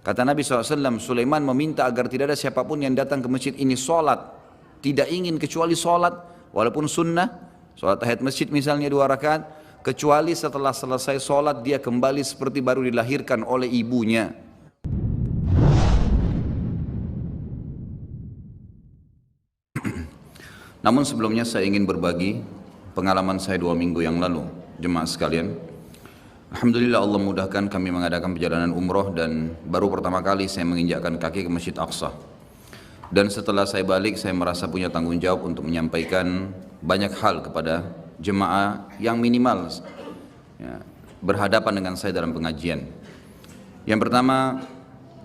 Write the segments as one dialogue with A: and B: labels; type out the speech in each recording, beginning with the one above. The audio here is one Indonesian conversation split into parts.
A: Kata Nabi SAW, Sulaiman meminta agar tidak ada siapapun yang datang ke masjid ini sholat, tidak ingin kecuali sholat, walaupun sunnah, sholat tahiyat masjid misalnya 2 rakaat, kecuali setelah selesai sholat dia kembali seperti baru dilahirkan oleh ibunya. Namun sebelumnya saya ingin berbagi pengalaman saya 2 minggu yang lalu, jemaah sekalian. Alhamdulillah Allah mudahkan kami mengadakan perjalanan umroh dan baru pertama kali saya menginjakkan kaki ke Masjid Aqsa. Dan setelah saya balik saya merasa punya tanggung jawab untuk menyampaikan banyak hal kepada jemaah yang minimal ya, berhadapan dengan saya dalam pengajian. Yang pertama,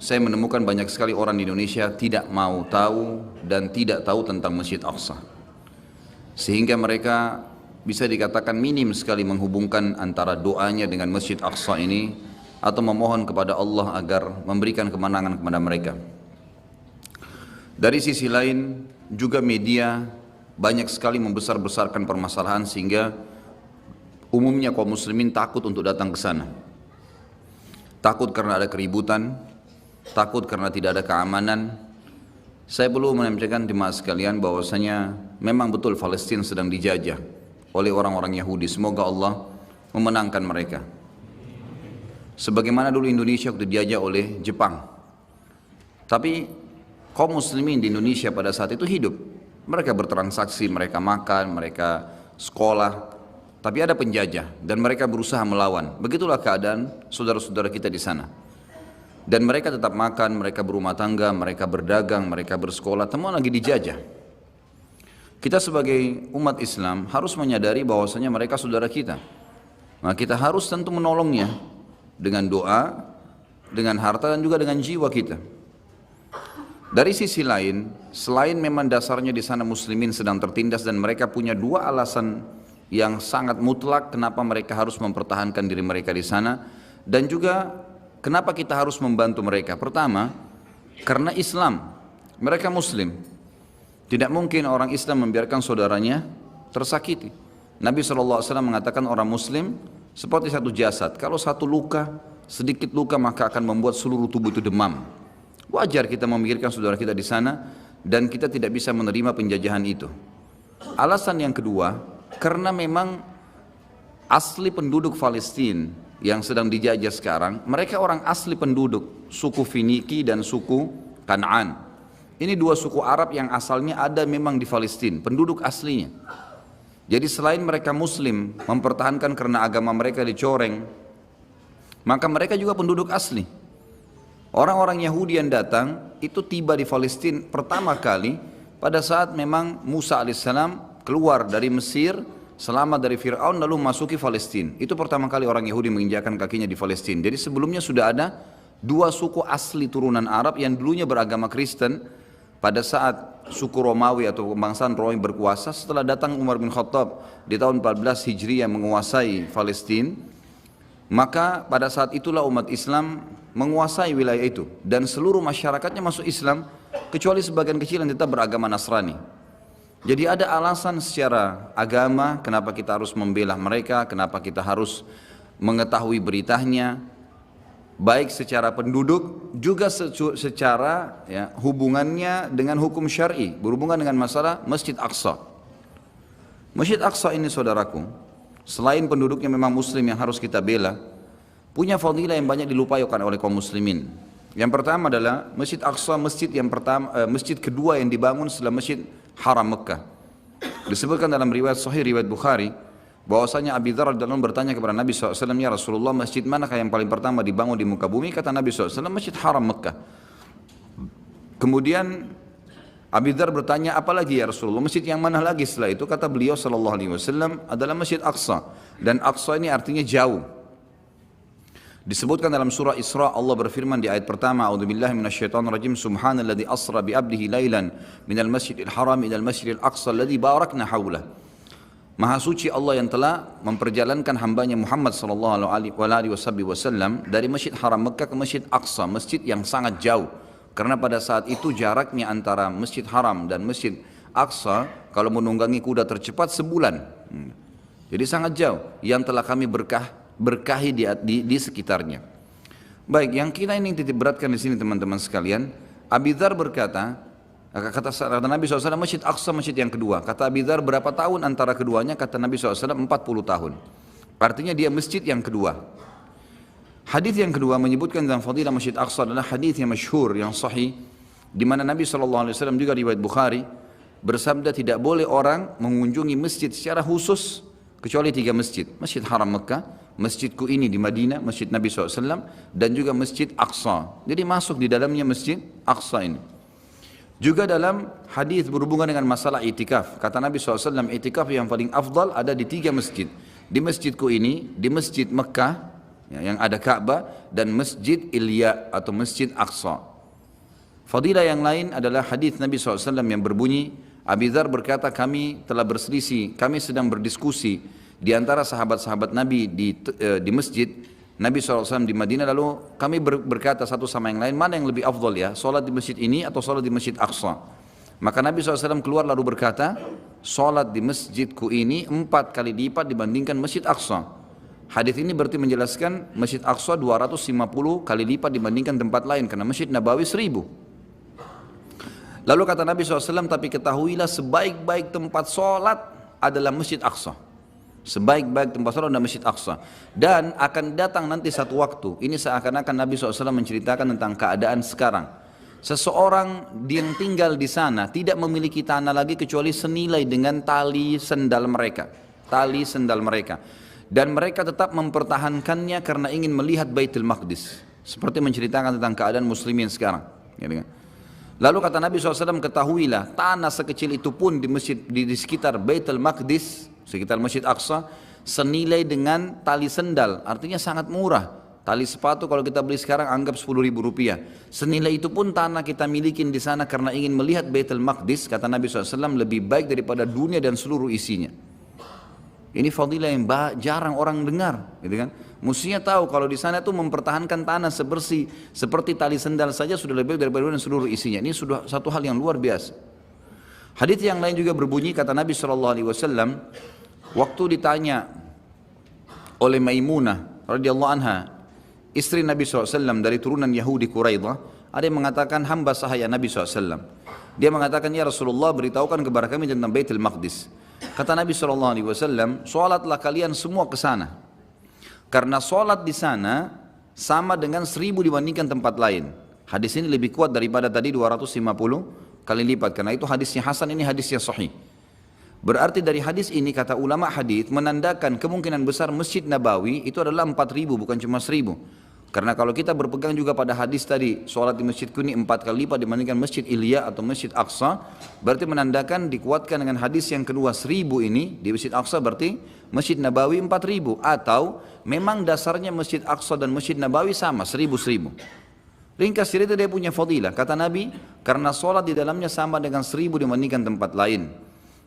A: saya menemukan banyak sekali orang di Indonesia tidak mau tahu dan tidak tahu tentang Masjid Aqsa. Sehingga mereka bisa dikatakan minim sekali menghubungkan antara doanya dengan Masjid Aqsa ini atau memohon kepada Allah agar memberikan kemenangan kepada mereka. Dari sisi lain juga media banyak sekali membesar-besarkan permasalahan sehingga umumnya kaum muslimin takut untuk datang ke sana. Takut karena ada keributan, takut karena tidak ada keamanan. Saya perlu menyampaikan jemaah sekalian bahwasanya memang betul Palestina sedang dijajah oleh orang-orang Yahudi. Semoga Allah memenangkan mereka. Sebagaimana dulu Indonesia dijajah oleh Jepang. Tapi kaum muslimin di Indonesia pada saat itu hidup. Mereka bertransaksi, mereka makan, mereka sekolah. Tapi ada penjajah dan mereka berusaha melawan. Begitulah keadaan saudara-saudara kita di sana. Dan mereka tetap makan, mereka berumah tangga, mereka berdagang, mereka bersekolah, semua lagi dijajah. Kita sebagai umat Islam harus menyadari bahwasanya mereka saudara kita. Nah, kita harus tentu menolongnya dengan doa, dengan harta dan juga dengan jiwa kita. Dari sisi lain, selain memang dasarnya di sana muslimin sedang tertindas dan mereka punya 2 alasan yang sangat mutlak kenapa mereka harus mempertahankan diri mereka di sana dan juga kenapa kita harus membantu mereka. Pertama, karena Islam, mereka muslim. Tidak mungkin orang Islam membiarkan saudaranya tersakiti. Nabi SAW mengatakan orang muslim seperti satu jasad. Kalau satu luka, sedikit luka maka akan membuat seluruh tubuh itu demam. Wajar kita memikirkan saudara kita di sana dan kita tidak bisa menerima penjajahan itu. Alasan yang kedua, karena memang asli penduduk Palestina yang sedang dijajah sekarang, mereka orang asli penduduk suku Finiki dan suku Kan'an. Ini 2 suku Arab yang asalnya ada memang di Palestina, penduduk aslinya. Jadi selain mereka muslim, mempertahankan karena agama mereka dicoreng, maka mereka juga penduduk asli. Orang-orang Yahudi yang datang, itu tiba di Palestina pertama kali pada saat memang Musa alaihissalam keluar dari Mesir, selamat dari Fir'aun lalu masuki Palestina. Itu pertama kali orang Yahudi menginjakkan kakinya di Palestina. Jadi sebelumnya sudah ada 2 suku asli turunan Arab yang dulunya beragama Kristen. Pada saat suku Romawi atau kebangsaan Romawi berkuasa, setelah datang Umar bin Khattab di tahun 14 Hijriah menguasai Palestina, maka pada saat itulah umat Islam menguasai wilayah itu dan seluruh masyarakatnya masuk Islam kecuali sebagian kecil yang tetap beragama Nasrani. Jadi ada alasan secara agama kenapa kita harus membela mereka, kenapa kita harus mengetahui beritanya, baik secara penduduk juga secara ya, hubungannya dengan hukum syar'i, berhubungan dengan masalah Masjid Aqsa. Masjid Aqsa ini saudaraku, selain penduduknya memang muslim yang harus kita bela, punya fadilah yang banyak dilupakan oleh kaum muslimin. Yang pertama adalah Masjid Aqsa, masjid kedua yang dibangun setelah Masjid Haram Mekah. Disebutkan dalam riwayat Sahih, riwayat Bukhari, bahwasanya Abi Dzar radhiyallahu anhu bertanya kepada Nabi SAW, ya Rasulullah, masjid manakah yang paling pertama dibangun di muka bumi? Kata Nabi SAW, Masjid Haram Mekah. Kemudian Abi Dzar bertanya, apa lagi ya Rasulullah, masjid yang mana lagi setelah itu? Kata beliau SAW, adalah Masjid Aqsa. Dan Aqsa ini artinya jauh. Disebutkan dalam surah Isra, Allah berfirman di ayat pertama, A'udzubillahi minasyaitonirrajim, Subhanalladzi asra bi 'abdihi lailan minal masjidil haram ilal masjidil aqsa alladzi barakna haulah. Maha suci Allah yang telah memperjalankan hambanya Muhammad sallallahu alaihi wasallam dari Masjid Haram Mekah ke Masjid Aqsa, masjid yang sangat jauh. Karena pada saat itu jaraknya antara Masjid Haram dan Masjid Aqsa kalau menunggangi kuda tercepat sebulan. Jadi sangat jauh yang telah kami berkahi di sekitarnya. Baik, yang kita ini titik beratkan di sini teman-teman sekalian, Abi Dzar berkata, kata Nabi SAW, Masjid Aqsa masjid yang kedua. Kata Abi Dzar, berapa tahun antara keduanya? Kata Nabi SAW, 40 tahun. Artinya dia masjid yang kedua. Hadis yang kedua menyebutkan tentang fadilah Masjid Aqsa adalah hadis yang masyhur, yang sahih, di mana Nabi SAW juga riwayat Bukhari bersabda, tidak boleh orang mengunjungi masjid secara khusus kecuali 3 masjid. Masjid Haram Mekah, masjidku ini di Madinah, masjid Nabi SAW, dan juga Masjid Aqsa. Jadi masuk di dalamnya Masjid Aqsa ini. Juga dalam hadis berhubungan dengan masalah itikaf, kata Nabi SAW, itikaf yang paling afdal ada di 3 masjid. Di masjidku ini, di Masjid Mekah, yang ada Ka'bah, dan Masjid Ilya atau Masjid Aqsa. Fadilah yang lain adalah hadis Nabi SAW yang berbunyi, Abi Dzar berkata, kami telah berselisih, kami sedang berdiskusi di antara sahabat-sahabat Nabi di masjid Nabi SAW di Madinah, lalu kami berkata satu sama yang lain, mana yang lebih afdal ya, solat di masjid ini atau solat di Masjid Aqsa? Maka Nabi SAW keluar lalu berkata, solat di masjidku ini 4 kali lipat dibandingkan Masjid Aqsa. Hadis ini berarti menjelaskan Masjid Aqsa 250 kali lipat dibandingkan tempat lain, karena Masjid Nabawi 1000. Lalu kata Nabi SAW, tapi ketahuilah sebaik-baik tempat sholat adalah Masjid Aqsa. Sebaik-baik tempat sholat adalah Masjid Aqsa. Dan akan datang nanti satu waktu, ini seakan-akan Nabi SAW menceritakan tentang keadaan sekarang. Seseorang yang tinggal di sana tidak memiliki tanah lagi kecuali senilai dengan tali sendal mereka. Tali sendal mereka. Dan mereka tetap mempertahankannya karena ingin melihat Baitul Maqdis. Seperti menceritakan tentang keadaan muslimin sekarang. Lalu kata Nabi SAW, ketahuilah tanah sekecil itu pun di masjid di sekitar Baitul Maqdis, sekitar Masjid Aqsa, senilai dengan tali sendal. Artinya sangat murah. Tali sepatu kalau kita beli sekarang anggap 10.000 rupiah. Senilai itu pun tanah kita milikin di sana karena ingin melihat Baitul Maqdis, kata Nabi SAW, lebih baik daripada dunia dan seluruh isinya. Ini fadilah yang jarang orang dengar, gitu kan? Mestinya tahu kalau di sana itu mempertahankan tanah sebersih seperti tali sendal saja sudah lebih daripada seluruh isinya. Ini sudah satu hal yang luar biasa. Hadits yang lain juga berbunyi, kata Nabi SAW, waktu ditanya oleh Maimunah radhiyallahu anha, istri Nabi SAW dari turunan Yahudi Quraidah, ada yang mengatakan, hamba sahaya Nabi SAW. Dia mengatakan, ya Rasulullah, beritahukan kepada kami tentang Baitul Maqdis. Kata Nabi SAW, sholatlah kalian semua ke sana. Karena sholat di sana sama dengan 1000 dibandingkan tempat lain. Hadis ini lebih kuat daripada tadi 250 kali lipat. Karena itu hadisnya hasan, ini hadisnya sahih. Berarti dari hadis ini, kata ulama hadis, menandakan kemungkinan besar Masjid Nabawi itu adalah 4000, bukan cuma 1000. Karena kalau kita berpegang juga pada hadis tadi, sholat di masjidku ini 4 kali lipat dibandingkan Masjid Ilya atau Masjid Aqsa, berarti menandakan dikuatkan dengan hadis yang kedua 1000 ini, di Masjid Aqsa berarti Masjid Nabawi 4000, atau memang dasarnya Masjid Aqsa dan Masjid Nabawi sama, 1000. Ringkas cerita dia punya fadilah, kata Nabi, karena sholat di dalamnya sama dengan 1000 dibandingkan tempat lain.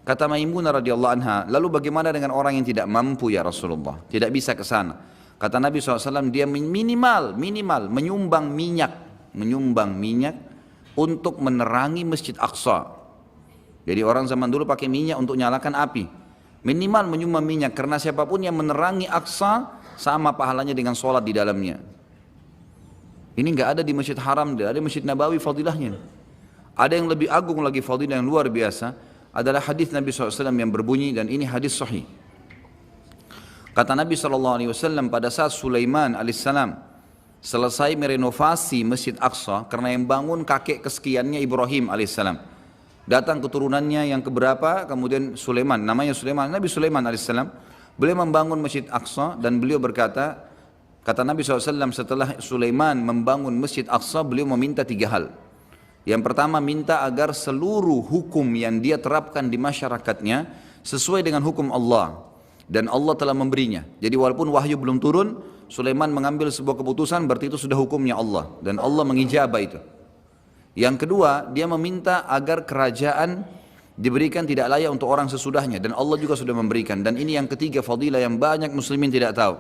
A: Kata Maimunah radhiyallahu anha, lalu bagaimana dengan orang yang tidak mampu ya Rasulullah, tidak bisa ke sana? Kata Nabi SAW, dia minimal menyumbang minyak untuk menerangi Masjid Aqsa. Jadi orang zaman dulu pakai minyak untuk nyalakan api. Minimal menyumbang minyak, karena siapapun yang menerangi Aqsa sama pahalanya dengan sholat di dalamnya. Ini enggak ada di Masjid Haram, ada di Masjid Nabawi fadilahnya. Ada yang lebih agung lagi fadilah yang luar biasa, adalah hadis Nabi SAW yang berbunyi, dan ini hadis sahih. Kata Nabi SAW, pada saat Sulaiman alaihissalam selesai merenovasi Masjid Aqsa, karena yang bangun kakek kesekiannya Ibrahim alaihissalam, datang keturunannya yang keberapa, kemudian Sulaiman, namanya Sulaiman, Nabi Sulaiman alaihissalam, beliau membangun Masjid Aqsa, dan beliau berkata, kata Nabi SAW, setelah Sulaiman membangun Masjid Aqsa, beliau meminta 3 hal. Yang pertama, minta agar seluruh hukum yang dia terapkan di masyarakatnya sesuai dengan hukum Allah. Dan Allah telah memberinya. Jadi walaupun wahyu belum turun, Sulaiman mengambil sebuah keputusan, berarti itu sudah hukumnya Allah. Dan Allah mengijabah itu. Yang kedua, dia meminta agar kerajaan diberikan tidak layak untuk orang sesudahnya. Dan Allah juga sudah memberikan. Dan ini yang ketiga fadilah yang banyak muslimin tidak tahu.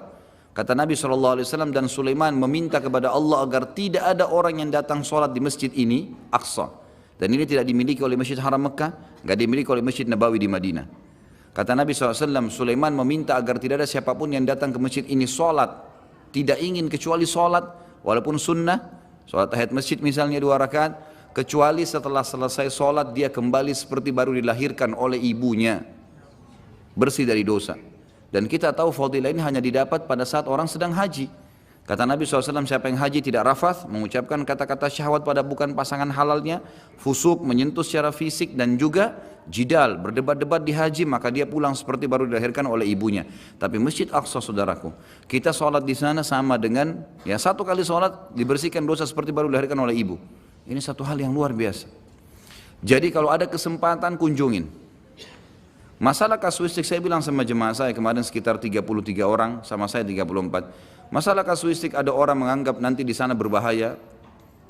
A: Kata Nabi SAW, dan Sulaiman meminta kepada Allah agar tidak ada orang yang datang sholat di masjid ini, Aqsa. Dan ini tidak dimiliki oleh Masjid Haram Mekah, tidak dimiliki oleh Masjid Nabawi di Madinah. Kata Nabi SAW, Sulaiman meminta agar tidak ada siapapun yang datang ke masjid ini sholat, tidak ingin kecuali sholat, walaupun sunnah, sholat tahiyat masjid misalnya 2 rakaat, kecuali setelah selesai sholat dia kembali seperti baru dilahirkan oleh ibunya, bersih dari dosa. Dan kita tahu fadilah ini hanya didapat pada saat orang sedang haji. Kata Nabi SAW, siapa yang haji tidak rafath, mengucapkan kata-kata syahwat pada bukan pasangan halalnya, fusuk, menyentuh secara fisik, dan juga jidal, berdebat-debat di haji, maka dia pulang seperti baru dilahirkan oleh ibunya. Tapi Masjid Aqsa, saudaraku, kita sholat di sana sama dengan, ya, 1 kali sholat dibersihkan dosa seperti baru dilahirkan oleh ibu. Ini satu hal yang luar biasa. Jadi kalau ada kesempatan, kunjungin. Masalah kasuistik, saya bilang sama jemaah saya kemarin sekitar 33 orang, sama saya 34. Masalah kasuistik, ada orang menganggap nanti di sana berbahaya.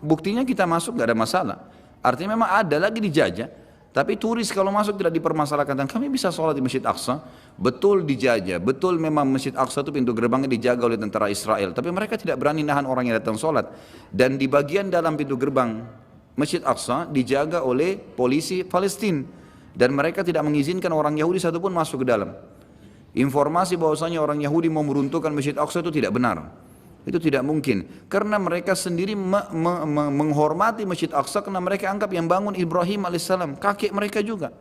A: Buktinya kita masuk gak ada masalah. Artinya memang ada lagi dijajah. Tapi turis kalau masuk tidak dipermasalahkan. Dan kami bisa sholat di Masjid Aqsa. Betul dijajah, betul memang Masjid Aqsa itu pintu gerbangnya dijaga oleh tentara Israel. Tapi mereka tidak berani nahan orang yang datang sholat. Dan di bagian dalam pintu gerbang Masjid Aqsa dijaga oleh polisi Palestina. Dan mereka tidak mengizinkan orang Yahudi satupun masuk ke dalam. Informasi bahwasanya orang Yahudi mau meruntuhkan Masjid Aqsa itu tidak benar. Itu tidak mungkin. Karena mereka sendiri menghormati Masjid Aqsa karena mereka anggap yang bangun Ibrahim alaihissalam, kakek mereka juga.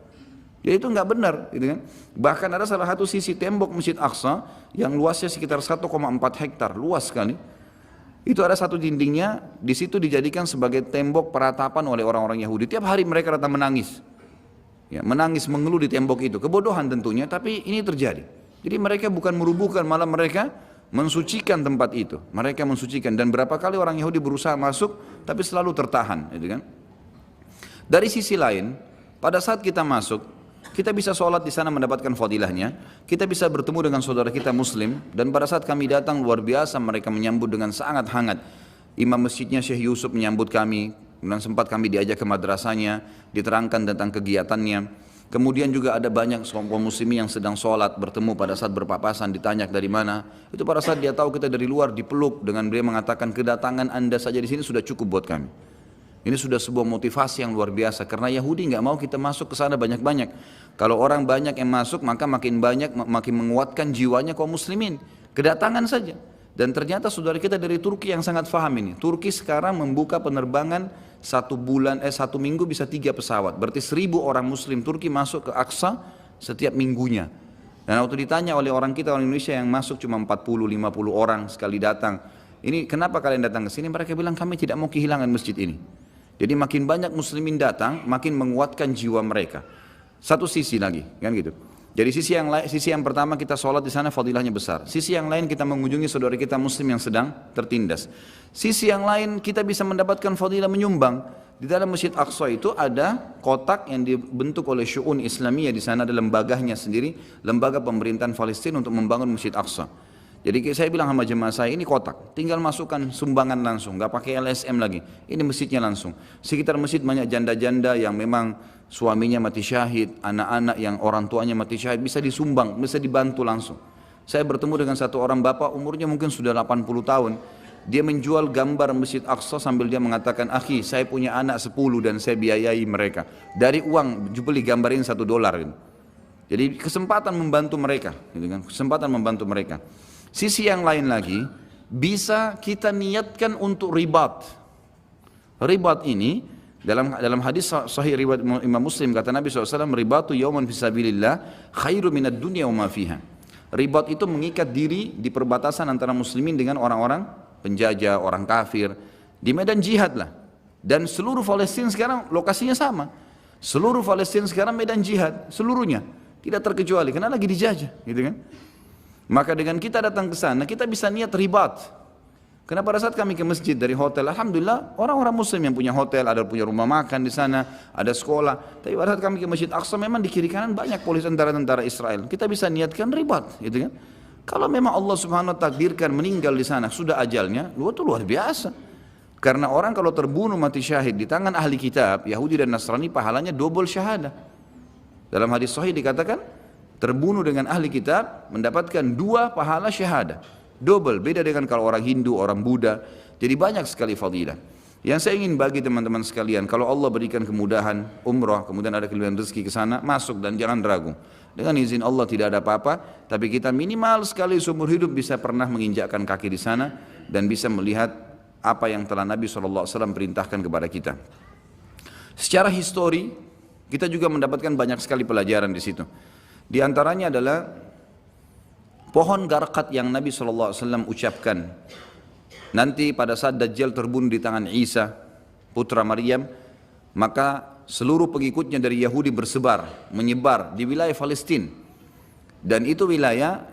A: Jadi itu nggak benar, gitu kan? Bahkan ada salah satu sisi tembok Masjid Aqsa yang luasnya sekitar 1,4 hektar, luas sekali. Itu ada satu dindingnya, di situ dijadikan sebagai tembok peratapan oleh orang-orang Yahudi. Tiap hari mereka datang menangis. Ya, menangis mengeluh di tembok itu, kebodohan tentunya, tapi ini terjadi. Jadi mereka bukan merubuhkan, malah mereka mensucikan tempat itu. Mereka mensucikan, dan berapa kali orang Yahudi berusaha masuk, tapi selalu tertahan, gitu kan? Dari sisi lain, pada saat kita masuk, kita bisa sholat di sana mendapatkan fadilahnya, kita bisa bertemu dengan saudara kita Muslim, dan pada saat kami datang luar biasa mereka menyambut dengan sangat hangat. Imam masjidnya Syekh Yusuf menyambut kami. Dan sempat kami diajak ke madrasahnya, diterangkan tentang kegiatannya. Kemudian juga ada banyak kaum muslimin yang sedang sholat, bertemu pada saat berpapasan, ditanya dari mana. Itu pada saat dia tahu kita dari luar, dipeluk dengan beliau mengatakan, kedatangan anda saja di sini sudah cukup buat kami. Ini sudah sebuah motivasi yang luar biasa, karena Yahudi nggak mau kita masuk ke sana banyak-banyak. Kalau orang banyak yang masuk, maka makin banyak, makin menguatkan jiwanya kaum muslimin. Kedatangan saja. Dan ternyata saudara kita dari Turki yang sangat paham ini. Turki sekarang membuka penerbangan 1 minggu bisa 3 pesawat. Berarti 1.000 orang muslim Turki masuk ke Aqsa setiap minggunya. Dan waktu ditanya oleh orang kita, orang Indonesia yang masuk cuma 40-50 orang sekali datang. Ini kenapa kalian datang ke sini? Mereka bilang kami tidak mau kehilangan masjid ini. Jadi makin banyak muslimin datang, makin menguatkan jiwa mereka. Satu sisi lagi, kan gitu. Jadi sisi yang pertama kita sholat di sana fadilahnya besar. Sisi yang lain kita mengunjungi saudara kita muslim yang sedang tertindas. Sisi yang lain kita bisa mendapatkan fadilah menyumbang. Di dalam Masjid Aqsa itu ada kotak yang dibentuk oleh Syu'un Islamiyah, di sana ada lembaganya sendiri, lembaga pemerintahan Palestina untuk membangun Masjid Aqsa. Jadi saya bilang sama jemaah saya, ini kotak, tinggal masukkan sumbangan langsung, nggak pakai LSM lagi. Ini masjidnya langsung. Sekitar masjid banyak janda-janda yang memang suaminya mati syahid, anak-anak yang orang tuanya mati syahid, bisa disumbang, bisa dibantu langsung. Saya bertemu dengan satu orang bapak, umurnya mungkin sudah 80 tahun. Dia menjual gambar Masjid Aqsa sambil dia mengatakan, akhi saya punya anak 10 dan saya biayai mereka. Dari uang, beli gambarin $1. Gitu. Jadi kesempatan membantu mereka, gitu kan? Kesempatan membantu mereka. Sisi yang lain lagi, bisa kita niatkan untuk ribat. Ribat ini, dalam hadis sahih riwayat Imam Muslim, kata Nabi SAW, ribatu yauman fisabilillah khairu minad dunya wa ma fiha. Ribat itu mengikat diri di perbatasan antara muslimin dengan orang-orang penjajah, orang kafir. Di medan jihad lah. Dan seluruh Palestina sekarang lokasinya sama. Seluruh Palestina sekarang medan jihad, seluruhnya. Tidak terkecuali, karena lagi dijajah, gitu kan. Maka dengan kita datang ke sana, kita bisa niat ribat. Karena pada saat kami ke masjid dari hotel, alhamdulillah orang-orang muslim yang punya hotel, ada punya rumah makan di sana, ada sekolah. Tapi pada saat kami ke Masjid Aqsa, memang di kiri kanan banyak polisi tentara-tentara Israel. Kita bisa niatkan ribat, gitu kan. Kalau memang Allah Subhanahu wa ta'ala takdirkan meninggal di sana, sudah ajalnya, itu luar biasa. Karena orang kalau terbunuh mati syahid di tangan ahli kitab, Yahudi dan Nasrani, pahalanya double syahadah. Dalam hadis sahih dikatakan, terbunuh dengan ahli kitab mendapatkan 2 pahala syahadah, double, beda dengan kalau orang Hindu, orang Buddha. Jadi banyak sekali fadilah. Yang saya ingin bagi teman-teman sekalian, kalau Allah berikan kemudahan umrah, kemudian ada kelebihan rezeki ke sana, masuk dan jangan ragu. Dengan izin Allah tidak ada apa-apa, tapi kita minimal sekali seumur hidup bisa pernah menginjakkan kaki di sana dan bisa melihat apa yang telah Nabi SAW perintahkan kepada kita. Secara histori, kita juga mendapatkan banyak sekali pelajaran di situ. Di antaranya adalah pohon garqat yang Nabi SAW ucapkan. Nanti pada saat Dajjal terbunuh di tangan Isa, putra Maryam, maka seluruh pengikutnya dari Yahudi menyebar di wilayah Palestina. Dan itu wilayah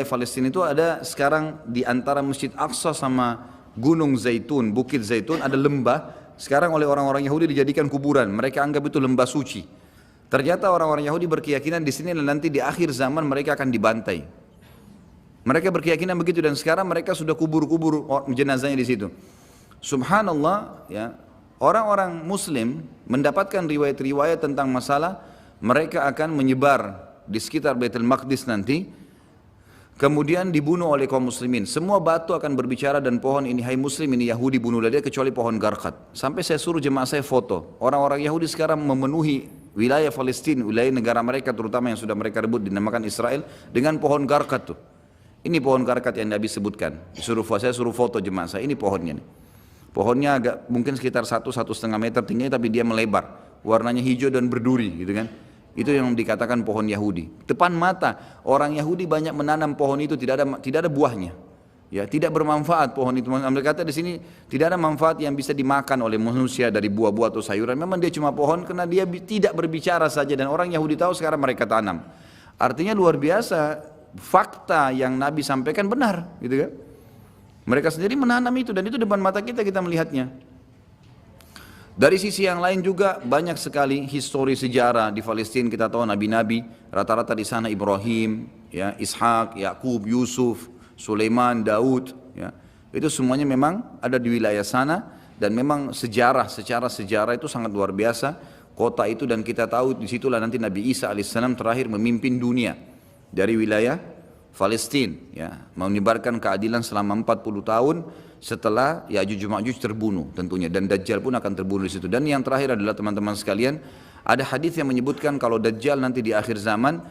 A: Palestina itu ada sekarang di antara Masjid Aqsa sama Gunung Zaitun, Bukit Zaitun, ada lembah. Sekarang oleh orang-orang Yahudi dijadikan kuburan. Mereka anggap itu lembah suci. Ternyata orang-orang Yahudi berkeyakinan di sini dan nanti di akhir zaman mereka akan dibantai. Mereka berkeyakinan begitu dan sekarang mereka sudah kubur-kubur jenazahnya di situ. Subhanallah, ya, orang-orang Muslim mendapatkan riwayat-riwayat tentang masalah mereka akan menyebar di sekitar Baitul Maqdis nanti, kemudian dibunuh oleh kaum muslimin. Semua batu akan berbicara dan pohon ini, hai Muslim, ini Yahudi, bunuhlah dia, kecuali pohon garqat. Sampai saya suruh jemaah saya foto. Orang-orang Yahudi sekarang memenuhi wilayah Palestina, wilayah negara mereka terutama yang sudah mereka rebut dinamakan Israel, dengan pohon garqat tuh. Ini pohon garqat yang Nabi sebutkan. Saya suruh foto jemaah saya, ini pohonnya nih. Pohonnya agak mungkin sekitar 1-1,5 meter tingginya, tapi dia melebar. Warnanya hijau dan berduri gitu kan. Itu yang dikatakan pohon Yahudi. Depan mata orang Yahudi banyak menanam pohon itu, tidak ada buahnya. Ya, tidak bermanfaat pohon itu. Mereka kata di sini tidak ada manfaat yang bisa dimakan oleh manusia dari buah-buah atau sayuran. Memang dia cuma pohon karena dia tidak berbicara saja dan orang Yahudi tahu sekarang mereka tanam. Artinya luar biasa, fakta yang Nabi sampaikan benar, gitu kan? Mereka sendiri menanam itu dan itu depan mata kita melihatnya. Dari sisi yang lain juga banyak sekali histori sejarah di Palestina. Kita tahu nabi-nabi rata-rata di sana Ibrahim, ya, Ishak, Yakub, Yusuf, Sulaiman, Daud, ya. Itu semuanya memang ada di wilayah sana dan memang secara sejarah itu sangat luar biasa kota itu, dan kita tahu disitulah nanti Nabi Isa alaihissalam terakhir memimpin dunia dari wilayah Palestina, ya, menyebarkan keadilan selama 40 tahun setelah Ya'juj Ma'juj terbunuh tentunya, dan Dajjal pun akan terbunuh di situ. Dan yang terakhir adalah teman-teman sekalian, ada hadis yang menyebutkan kalau Dajjal nanti di akhir zaman,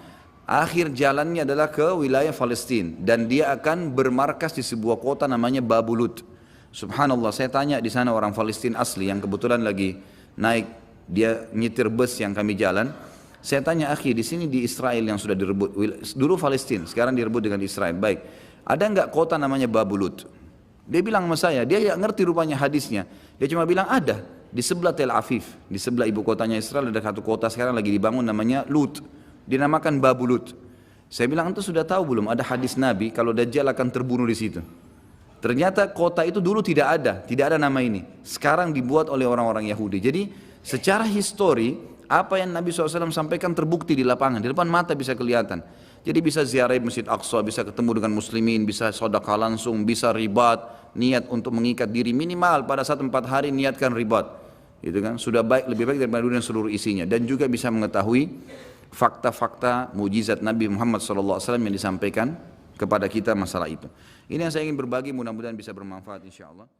A: akhir jalannya adalah ke wilayah Palestina dan dia akan bermarkas di sebuah kota namanya Babulut. Subhanallah, saya tanya di sana orang Palestina asli yang kebetulan lagi naik, dia nyetir bus yang kami jalan. Saya tanya, akhi, di sini di Israel yang sudah direbut, dulu Palestina, sekarang direbut dengan Israel. Baik, ada enggak kota namanya Babulut? Dia bilang sama saya, dia enggak ngerti rupanya hadisnya. Dia cuma bilang ada di sebelah Tel Aviv, di sebelah ibu kotanya Israel ada satu kota sekarang lagi dibangun namanya Lut, dinamakan Babulut. Saya bilang, itu sudah tahu belum ada hadis Nabi kalau Dajjal akan terbunuh di situ? Ternyata kota itu dulu tidak ada nama ini. Sekarang dibuat oleh orang-orang Yahudi. Jadi secara histori apa yang Nabi SAW sampaikan terbukti di lapangan, di depan mata bisa kelihatan. Jadi bisa ziarah Masjid Aqsa, bisa ketemu dengan muslimin, bisa sedekah langsung, bisa ribat, niat untuk mengikat diri minimal pada saat 4 hari niatkan ribat. Itu kan sudah baik, lebih baik daripada dunia seluruh isinya, dan juga bisa mengetahui fakta-fakta mujizat Nabi Muhammad SAW yang disampaikan kepada kita masalah itu. Ini yang saya ingin berbagi, mudah-mudahan bisa bermanfaat insyaallah.